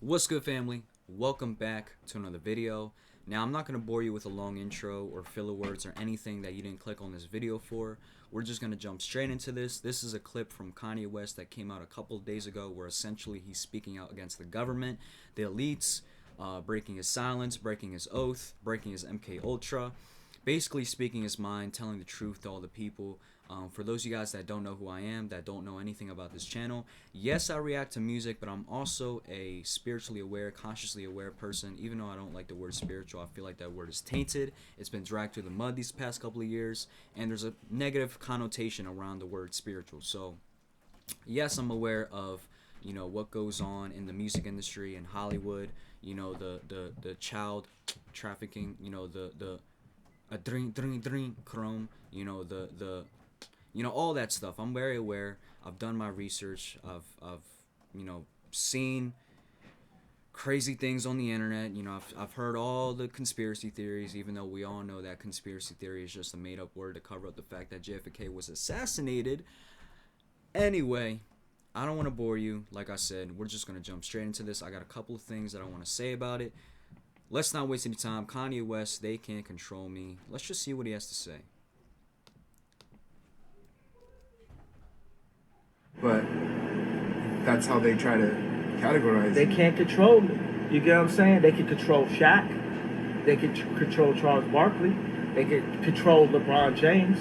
What's good, family? Welcome back to another video. Now, I'm not going to bore you with a long intro or filler words or anything that you didn't click on this video for. We're just going to jump straight into this. This is a clip from Kanye West that came out a couple of days ago where essentially he's speaking out against the government, the elites, breaking his silence, breaking his oath, breaking his MK Ultra, basically speaking his mind, telling the truth to all the people. For those of you guys that don't know who I am, that don't know anything about this channel, yes, I react to music, but I'm also a spiritually aware, consciously aware person. Even though I don't like the word spiritual, I feel like that word is tainted. It's been dragged through the mud these past couple of years, and there's a negative connotation around the word spiritual. So yes, I'm aware of what goes on in the music industry in Hollywood, the child trafficking, the a dream chrome, all that stuff. I'm very aware. I've done my research. I've seen crazy things on the internet. I've heard all the conspiracy theories, even though we all know that conspiracy theory is just a made-up word to cover up the fact that JFK was assassinated. Anyway, I don't want to bore you. Like I said, we're just going to jump straight into this. I got a couple of things that I want to say about it. Let's not waste any time. Kanye West, they can't control me. Let's just see what he has to say. But that's how they try to categorize They it. can't control me. You get what I'm saying? They can control Shaq. They can control Charles Barkley. They can control LeBron James.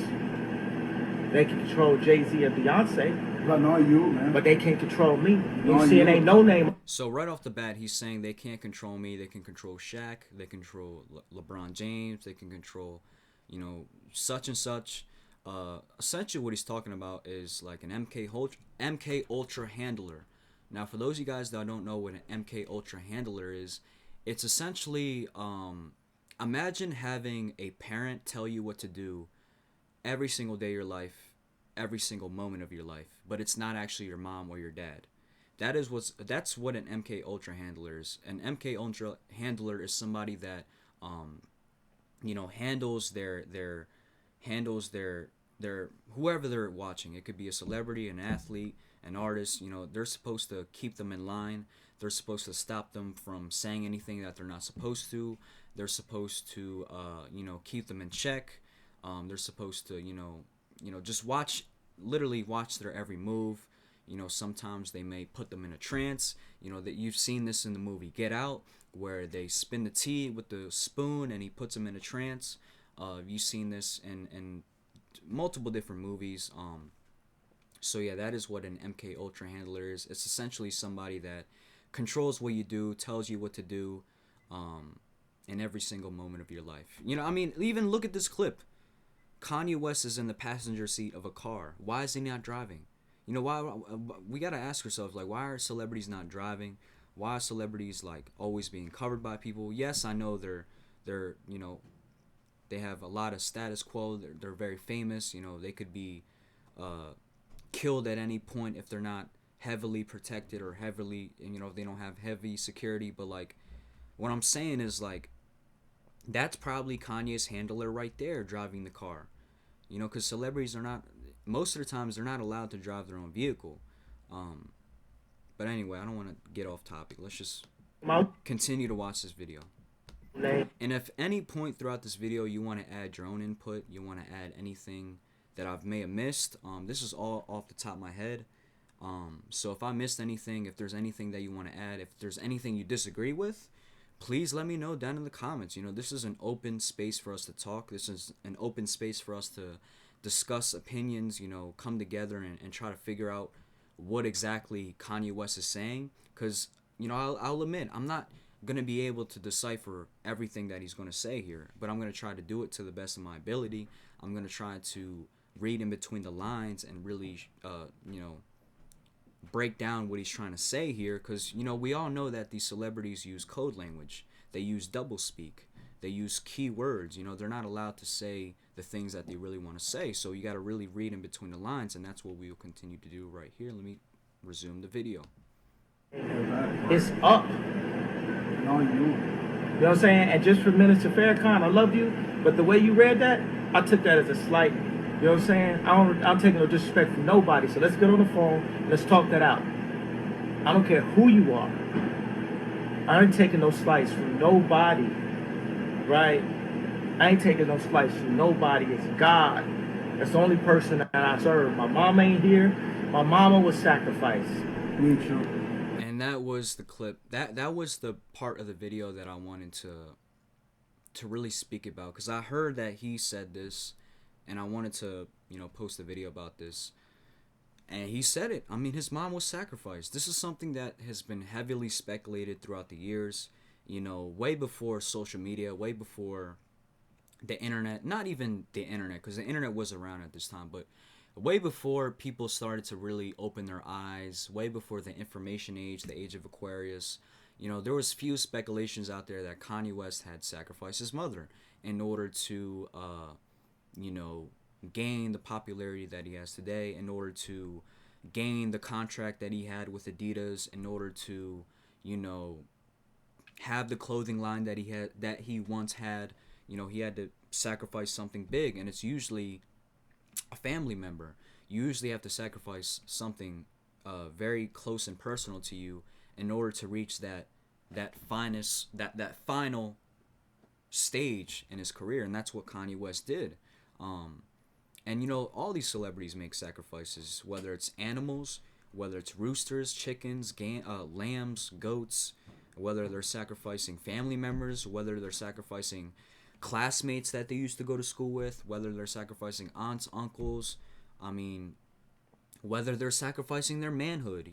They can control Jay-Z and Beyonce. But not you, man. But they can't control me. You No, see, it you. ain't no name. So right off the bat, he's saying they can't control me. They can control Shaq. They control LeBron James. They can control, such and such. Essentially, what he's talking about is like an MK Ultra handler. Now, for those of you guys that don't know what an MK Ultra handler is, it's essentially imagine having a parent tell you what to do every single day of your life, every single moment of your life, but it's not actually your mom or your dad. That's what an MK Ultra handler is. An MK Ultra handler is somebody that handles their whoever they're watching. It could be a celebrity, an athlete, an artist. They're supposed to keep them in line. They're supposed to stop them from saying anything that they're not supposed to. They're supposed to keep them in check. They're supposed to just literally watch their every move. Sometimes they may put them in a trance. That you've seen this in the movie Get Out, where they spin the tea with the spoon and he puts them in a trance. You've seen this in multiple different movies. So yeah, that is what an MK Ultra handler is. It's essentially somebody that controls what you do, tells you what to do, in every single moment of your life. Even look at this clip. Kanye West is in the passenger seat of a car. Why is he not driving? Why we gotta ask ourselves, like, why are celebrities not driving? Why are celebrities like always being covered by people? Yes, I know they're they have a lot of status quo. They're very famous. They could be killed at any point if they're not heavily protected or heavily, if they don't have heavy security. But like, what I'm saying is like, that's probably Kanye's handler right there driving the car. Because celebrities are not, most of the times they're not allowed to drive their own vehicle. But anyway, I don't want to get off topic. Let's just continue to watch this video. And if any point throughout this video you want to add your own input, you want to add anything that I may have missed, this is all off the top of my head. So if I missed anything, if there's anything that you want to add, if there's anything you disagree with, please let me know down in the comments. This is an open space for us to talk. This is an open space for us to discuss opinions, come together and try to figure out what exactly Kanye West is saying. Because, I'll admit, I'm not going to be able to decipher everything that he's going to say here, but I'm going to try to do it to the best of my ability. I'm going to try to read in between the lines and really, break down what he's trying to say here, because we all know that these celebrities use code language. They use doublespeak. They use key words. They're not allowed to say the things that they really want to say, so you got to really read in between the lines, and that's what we will continue to do right here. Let me resume the video. It's up. No, you. You know what I'm saying? And just for Minister Farrakhan, I love you, but the way you read that, I took that as a slight. You know what I'm saying? I'm taking no disrespect from nobody. So let's get on the phone. Let's talk that out. I don't care who you are. I ain't taking no slice from nobody, right? I ain't taking no slice from nobody. It's God. That's the only person that I serve. My mama ain't here. My mama was sacrificed. Me too. And that was the clip. That was the part of the video that I wanted to really speak about, because I heard that he said this, and I wanted to post a video about this. And he said it. I mean, his mom was sacrificed. This is something that has been heavily speculated throughout the years. Way before social media, way before the internet. Not even the internet, because the internet was around at this time, but way before people started to really open their eyes, way before the information age, the age of Aquarius. There was few speculations out there that Kanye West had sacrificed his mother in order to, you know, gain the popularity that he has today, in order to gain the contract that he had with Adidas, in order to, you know, have the clothing line that he once had. He had to sacrifice something big, and it's usually a family member. You usually have to sacrifice something very close and personal to you in order to reach that final stage in his career, and that's what Kanye West did. And all these celebrities make sacrifices, whether it's animals, whether it's roosters, chickens, lambs, goats, whether they're sacrificing family members, whether they're sacrificing classmates that they used to go to school with, whether they're sacrificing aunts, uncles, I mean, whether they're sacrificing their manhood.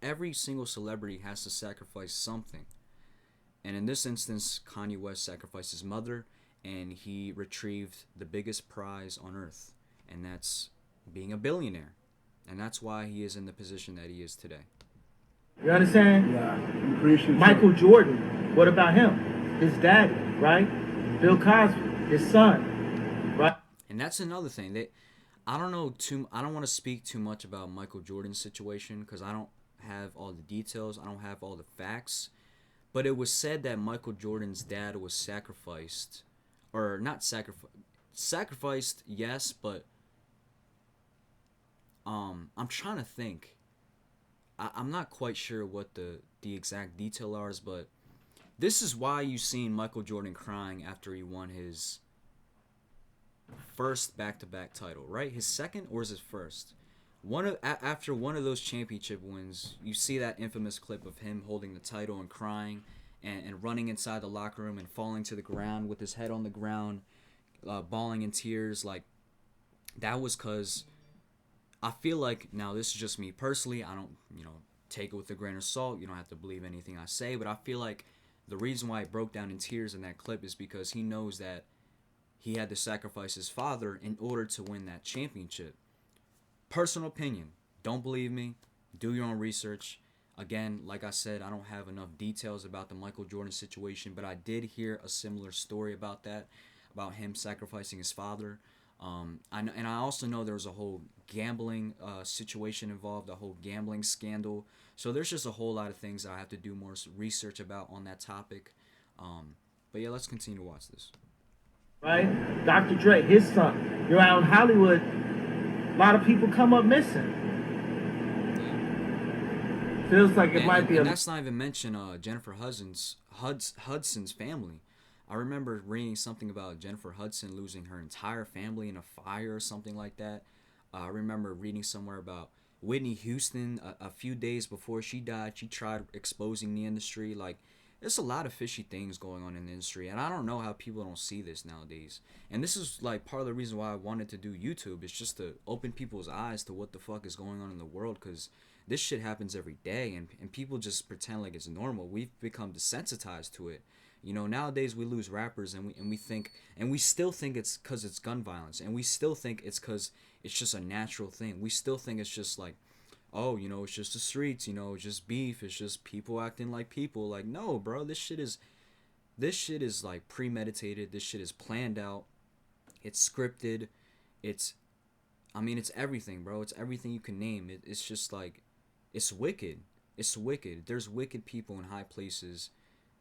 Every single celebrity has to sacrifice something. And in this instance, Kanye West sacrificed his mother, and he retrieved the biggest prize on earth, and that's being a billionaire. And that's why he is in the position that he is today. You understand? Yeah, appreciate Michael Jordan, what about him? His daddy, right? Bill Cosby, his son, right? And that's another thing. I don't want to speak too much about Michael Jordan's situation, because I don't have all the details. I don't have all the facts. But it was said that Michael Jordan's dad was sacrificed, or not sacrificed, yes, but I'm trying to think. I'm not quite sure what the exact detail are, but this is why you seen Michael Jordan crying after he won his first back-to-back title, right? His second, or is his first? After one of those championship wins, you see that infamous clip of him holding the title and crying, and running inside the locker room and falling to the ground with his head on the ground, bawling in tears. Like, that was because I feel like, now this is just me personally, I don't take it with a grain of salt. You don't have to believe anything I say, but I feel like the reason why he broke down in tears in that clip is because he knows that he had to sacrifice his father in order to win that championship. Personal opinion. Don't believe me. Do your own research. Again, like I said, I don't have enough details about the Michael Jordan situation, but I did hear a similar story about that, about him sacrificing his father. And I also know there was a whole gambling situation involved, a whole gambling scandal. So there's just a whole lot of things that I have to do more research about on that topic. But yeah, let's continue to watch this. Right? Dr. Dre, his son. You're out in Hollywood, a lot of people come up missing. Feels like it might be and that's not even mention Jennifer Hudson's family. I remember reading something about Jennifer Hudson losing her entire family in a fire or something like that. I remember reading somewhere about Whitney Houston a few days before she died. She tried exposing the industry. Like, there's a lot of fishy things going on in the industry, and I don't know how people don't see this nowadays. And this is like part of the reason why I wanted to do YouTube. It's just to open people's eyes to what the fuck is going on in the world, because this shit happens every day, and people just pretend like it's normal. We've become desensitized to it. Nowadays we lose rappers, and we still think it's because it's gun violence, and we still think it's because it's just a natural thing. We still think it's just like, oh, it's just the streets, it's just beef, it's just people acting like people. Like, no, bro, this shit is like premeditated. This shit is planned out. It's scripted. It's everything, bro. It's everything you can name. It's just like, it's wicked. It's wicked. There's wicked people in high places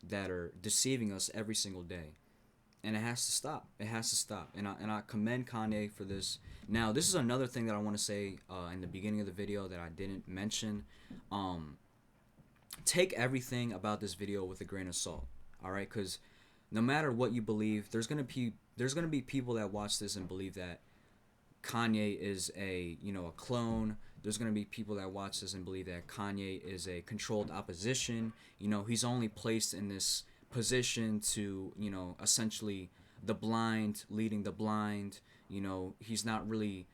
that are deceiving us every single day, and it has to stop. It has to stop. And I commend Kanye for this. Now, this is another thing that I want to say in the beginning of the video that I didn't mention. take everything about this video with a grain of salt. All right, because no matter what you believe, there's gonna be people that watch this and believe that Kanye is a a clone. There's gonna be people that watch this and believe that Kanye is a controlled opposition. He's only placed in this position to essentially the blind leading the blind. He's not really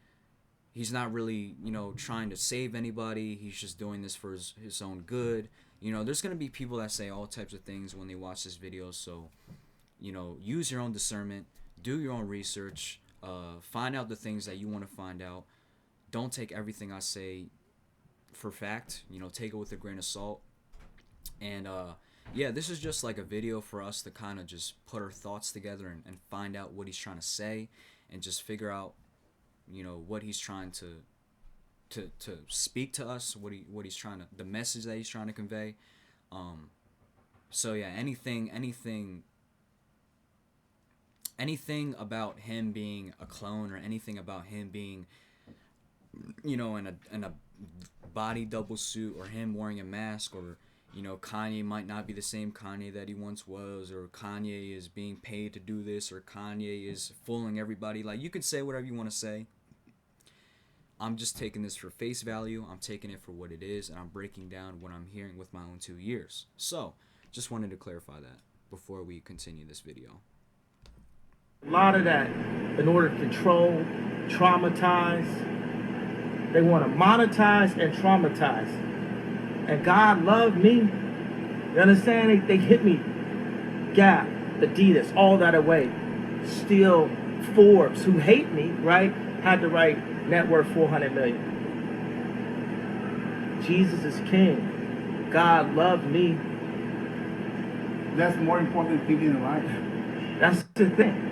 trying to save anybody. He's just doing this for his own good. There's gonna be people that say all types of things when they watch this video. So use your own discernment, do your own research, find out the things that you want to find out. Don't take everything I say for fact. Take it with a grain of salt. And yeah, this is just like a video for us to kind of just put our thoughts together and find out what he's trying to say, and just figure out what he's trying to speak to us, what he's trying to, the message that he's trying to convey. So yeah, anything about him being a clone, or anything about him being in a body double suit, or him wearing a mask, or Kanye might not be the same Kanye that he once was, or Kanye is being paid to do this, or Kanye is fooling everybody. Like, you can say whatever you want to say. I'm just taking this for face value. I'm taking it for what it is, and I'm breaking down what I'm hearing with my own 2 ears. So, just wanted to clarify that before we continue this video. A lot of that in order to control, traumatize. They want to monetize and traumatize. And God loved me. You understand? They hit me. Gap, Adidas, all that away. Still, Forbes, who hate me, right, had to write net worth 400 million. Jesus is king. God loved me. That's more important than being alive. That's the thing.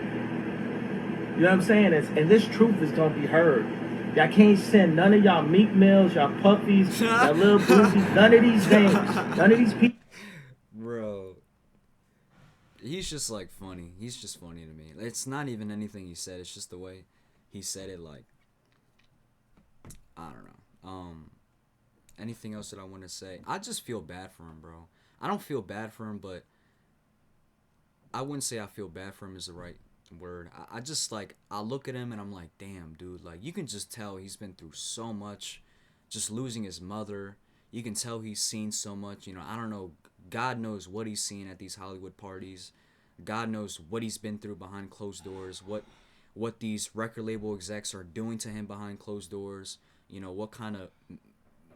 You know what I'm saying? And this truth is going to be heard. Y'all can't send none of y'all Meat Mills, y'all Puppies, y'all Little Boozies, none of these names, none of these people. Bro, he's just like funny. He's just funny to me. It's not even anything he said. It's just the way he said it. Like, I don't know. Anything else that I want to say? I just feel bad for him, bro. I don't feel bad for him, but I wouldn't say I feel bad for him is the right word. I just, like, I look at him and I'm like, damn, dude. Like, you can just tell he's been through so much. Just losing his mother. You can tell he's seen so much. I don't know. God knows what he's seen at these Hollywood parties. God knows what he's been through behind closed doors. What these record label execs are doing to him behind closed doors. What kind of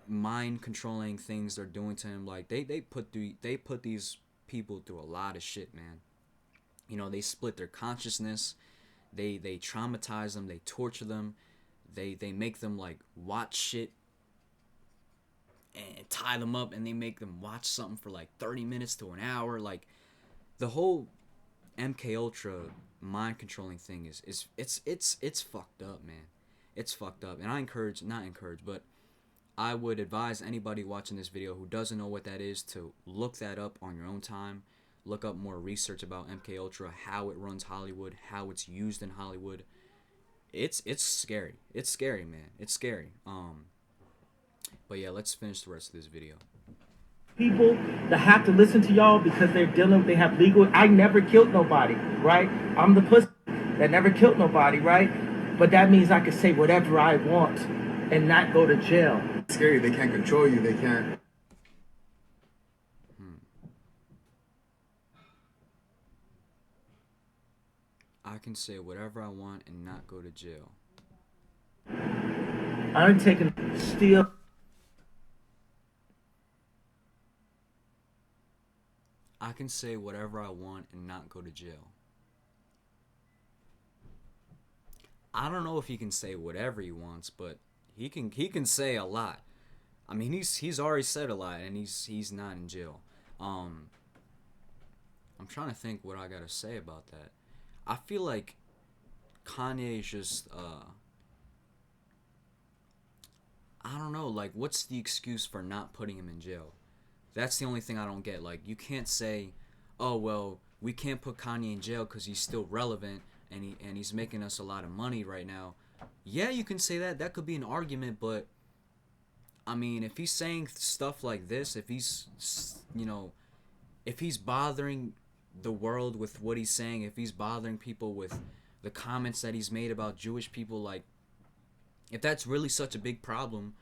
mind controlling things they're doing to him. Like, they put these people through a lot of shit, man. They split their consciousness. They traumatize them. They torture them. They make them, like, watch shit and tie them up, and they make them watch something for like 30 minutes to an hour. Like, the whole MK Ultra mind controlling thing is it's fucked up, man. It's fucked up. And but I would advise anybody watching this video who doesn't know what that is to look that up on your own time. Look up more research about MK Ultra, how it runs Hollywood, how it's used in Hollywood. It's scary. It's scary, man. It's scary. But yeah, let's finish the rest of this video. People that have to listen to y'all because they have legal. I never killed nobody, right? I'm the pussy that never killed nobody, right? But that means I can say whatever I want and not go to jail. It's scary. They can't control you. They can't. I can say whatever I want and not go to jail. I'm taking steal. I can say whatever I want and not go to jail. I don't know if he can say whatever he wants, but he can say a lot. I mean, he's already said a lot, and he's not in jail. I'm trying to think what I gotta say about that. I feel like Kanye is just I don't know, like, what's the excuse for not putting him in jail? That's the only thing I don't get. Like, you can't say, oh, well, we can't put Kanye in jail because he's still relevant and he's making us a lot of money right now. Yeah, you can say that. That could be an argument, but I mean, if he's saying stuff like this, if he's, if he's bothering the world with what he's saying, if he's bothering people with the comments that he's made about Jewish people, like, if that's really such a big problem,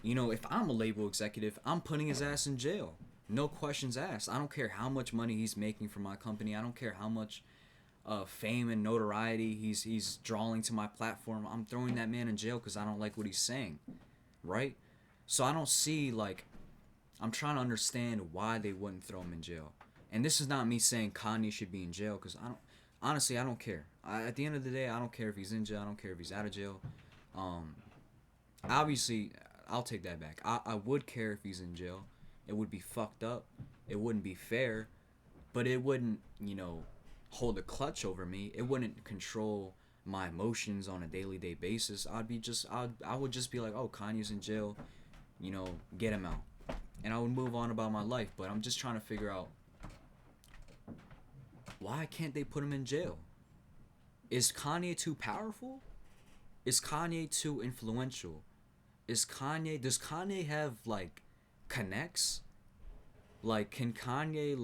if I'm a label executive, I'm putting his ass in jail. No questions asked. I don't care how much money he's making for my company. I don't care how much fame and notoriety he's drawing to my platform. I'm throwing that man in jail because I don't like what he's saying, right? So I don't see, like, I'm trying to understand why they wouldn't throw him in jail. And this is not me saying Kanye should be in jail, because I don't care. At the end of the day, I don't care if he's in jail. I don't care if he's out of jail. Um, Obviously, I'll take that back. I would care if he's in jail. It would be fucked up. It wouldn't be fair, but it wouldn't, hold a clutch over me. It wouldn't control my emotions on a day basis. I would just be like, oh, Kanye's in jail, get him out, and I would move on about my life. But I'm just trying to figure out, why can't they put him in jail? Is Kanye too powerful? Is Kanye too influential? Does Kanye have, like, connects? Like, can Kanye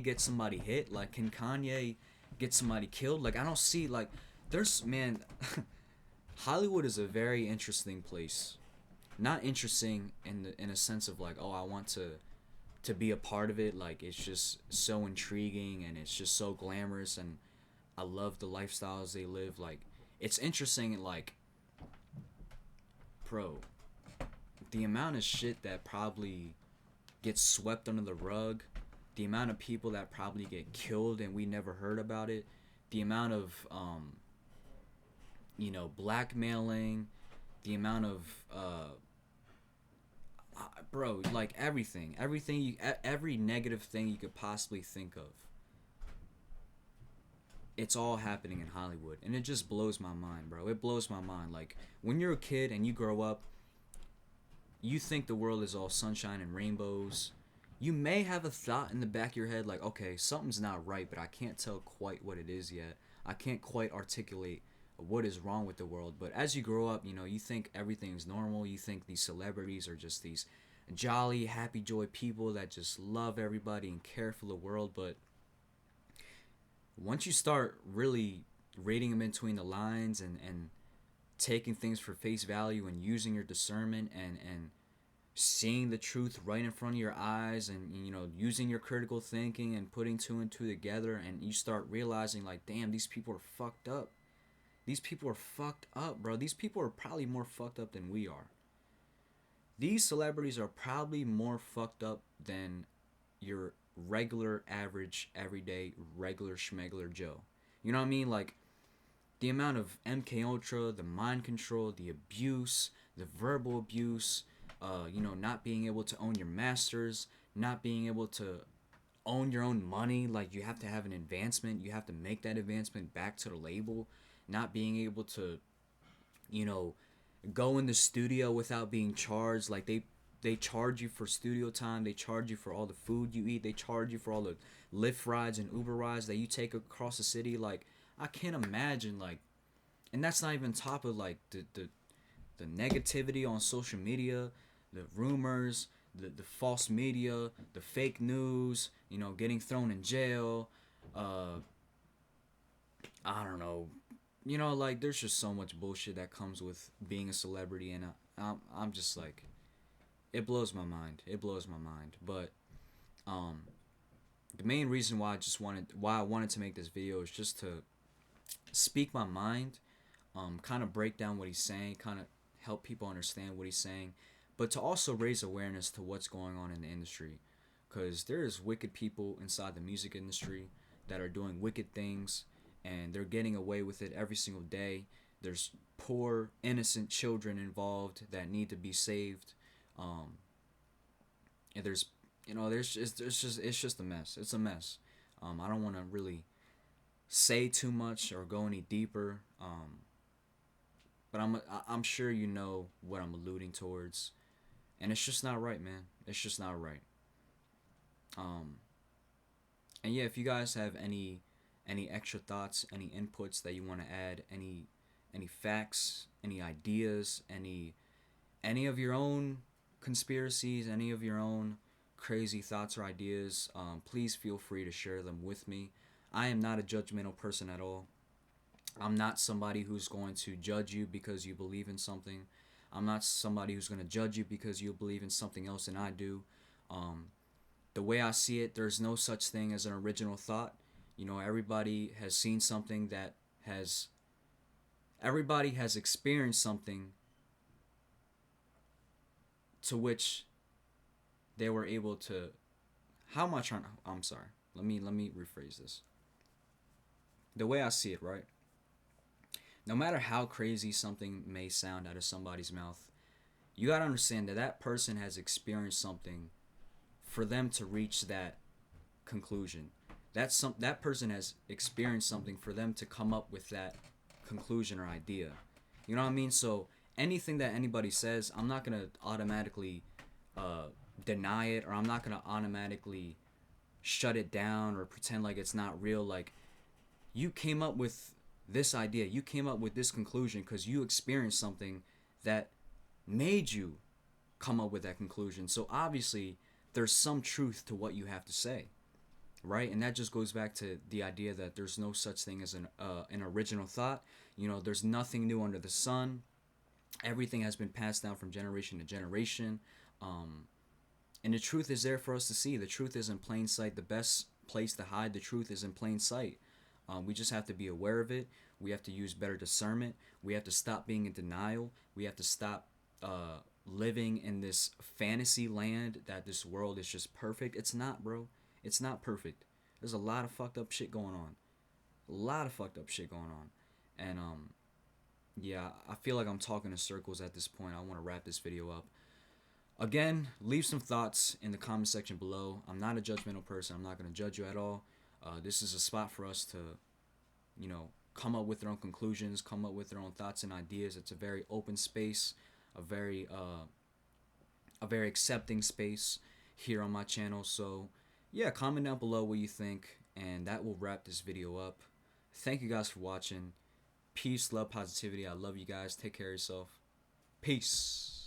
get somebody hit? Like, can Kanye get somebody killed? Like, I don't see, like, man, Hollywood is a very interesting place. Not interesting in a sense of, like, oh, I want to be a part of it. Like, it's just so intriguing and it's just so glamorous, and I love the lifestyles they live. Like, it's interesting, like, bro, the amount of shit that probably gets swept under the rug, the amount of people that probably get killed and we never heard about it, the amount of blackmailing, the amount of bro, like, every negative thing you could possibly think of, it's all happening in Hollywood, and it just blows my mind, bro. It blows my mind. Like, when you're a kid and you grow up, you think the world is all sunshine and rainbows. You may have a thought in the back of your head, like, okay, something's not right, but I can't tell quite what it is yet. I can't quite articulate what is wrong with the world. But as you grow up, you think everything's normal. You think these celebrities are just these jolly, happy, joy people that just love everybody and care for the world. But once you start really reading them in between the lines, and taking things for face value, and using your discernment, and seeing the truth right in front of your eyes, and using your critical thinking and putting two and two together, and you start realizing, like, damn, these people are fucked up. These people are fucked up, bro. These people are probably more fucked up than we are. These celebrities are probably more fucked up than your regular, average, everyday, regular schmegler Joe. You know what I mean? Like, the amount of MK Ultra, the mind control, the abuse, the verbal abuse, not being able to own your masters, not being able to own your own money. Like, you have to have an advancement. You have to make that advancement back to the label. Not being able to, go in the studio without being charged. Like, they charge you for studio time. They charge you for all the food you eat. They charge you for all the Lyft rides and Uber rides that you take across the city. Like, I can't imagine, like, and that's not even top of, like, the negativity on social media, the rumors, the false media, the fake news, getting thrown in jail. I don't know. Like, there's just so much bullshit that comes with being a celebrity, and I'm just like, it blows my mind. It blows my mind. But the main reason why I wanted to make this video is just to speak my mind, kind of break down what he's saying, kind of help people understand what he's saying, but to also raise awareness to what's going on in the industry, because there's wicked people inside the music industry that are doing wicked things, and they're getting away with it every single day. There's poor, innocent children involved that need to be saved, and it's just a mess. It's a mess. I don't want to really say too much or go any deeper, but I'm sure you know what I'm alluding towards, and it's just not right, man. It's just not right. And yeah, if you guys have any extra thoughts, any inputs that you want to add, any facts, any ideas, any of your own conspiracies, any of your own crazy thoughts or ideas, please feel free to share them with me. I am not a judgmental person at all. I'm not somebody who's going to judge you because you believe in something. I'm not somebody who's going to judge you because you believe in something else than I do. Um, the way I see it, there's no such thing as an original thought. You know, has everybody has experienced something to which they were able to. How am I trying? I'm sorry. Let me rephrase this. The way I see it, right? No matter how crazy something may sound out of somebody's mouth, you gotta understand that that person has experienced something for them to reach that conclusion. That person has experienced something for them to come up with that conclusion or idea. You know what I mean? So anything that anybody says, I'm not gonna automatically uh, deny it, or I'm not gonna automatically shut it down or pretend like it's not real. Like, you came up with this idea, you came up with this conclusion because you experienced something that made you come up with that conclusion. So obviously, there's some truth to what you have to say, right? And that just goes back to the idea that there's no such thing as an original thought. You know, there's nothing new under the sun. Everything has been passed down from generation to generation. Um, and the truth is there for us to see. The truth is in plain sight. The best place to hide the truth is in plain sight. We just have to be aware of it. We have to use better discernment. We have to stop being in denial. We have to stop living in this fantasy land that this world is just perfect. It's not, bro. It's not perfect. There's a lot of fucked up shit going on. A lot of fucked up shit going on. And yeah, I feel like I'm talking in circles at this point. I want to wrap this video up. Again, leave some thoughts in the comment section below. I'm not a judgmental person. I'm not going to judge you at all. This is a spot for us to, you know, come up with their own conclusions, come up with their own thoughts and ideas. It's a very open space, a very accepting space here on my channel. So yeah, comment down below what you think, and that will wrap this video up. Thank you guys for watching. Peace, love, positivity. I love you guys. Take care of yourself. Peace.